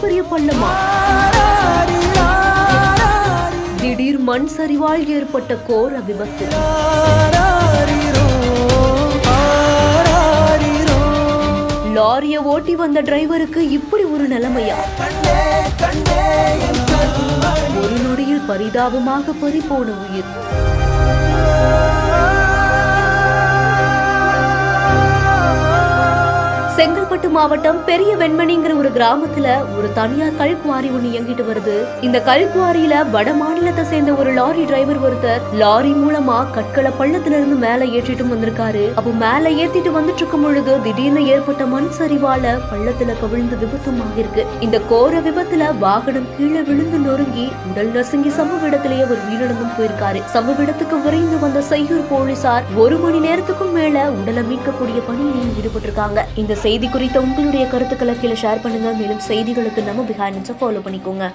பெரிய பள்ளமா? திடீர் மண் சரிவால் ஏற்பட்ட கோர விபத்து. லாரிய ஓட்டி வந்த டிரைவருக்கு இப்படி ஒரு நிலைமையா? ஒரு நொடியில் பரிதாபமாக பறிபோன உயிர். செங்கல்பட்டு மாவட்டம் பெரிய வெண்மணிங்கிற ஒரு கிராமத்துல ஒரு தனியார் கல்குவாரி ஒண்ணு இயங்கிட்டு வருது. இந்த கல்குவாரியில வட மாநிலத்தை சேர்ந்த ஒரு லாரி டிரைவர் ஒருத்தர் லாரி மூலமா கற்களை பள்ளத்துல இருந்து மேல ஏற்றிட்டு வந்திருக்காரு. அப்போ மேல ஏத்திட்டு வந்துட்டு இருக்கும் பொழுது திடீர்னு ஏற்பட்ட மண் சரிவால பள்ளத்துல கவிழ்ந்து விபத்துமாக இருக்கு. இந்த கோர விபத்துல வாகனம் கீழே விழுந்து நொறுங்கி உடல் நசுங்கி சம்பவ இடத்திலேயே ஒரு உயிரிழந்தும் போயிருக்காரு. சம்பவ இடத்துக்கு விரைந்து வந்த செய்யூர் போலீசார் 1 மணி நேரத்துக்கும் மேல உடலை மீட்கக்கூடிய பணியிலையும் ஈடுபட்டிருக்காங்க. இந்த செய்தி குறித்த உங்களுடைய கருத்துக்களை கீழே ஷேர் பண்ணுங்க. மேலும் செய்திகளுக்கு நம்ம பிஹைண்ட் ஃபாலோ பண்ணிக்கோங்க.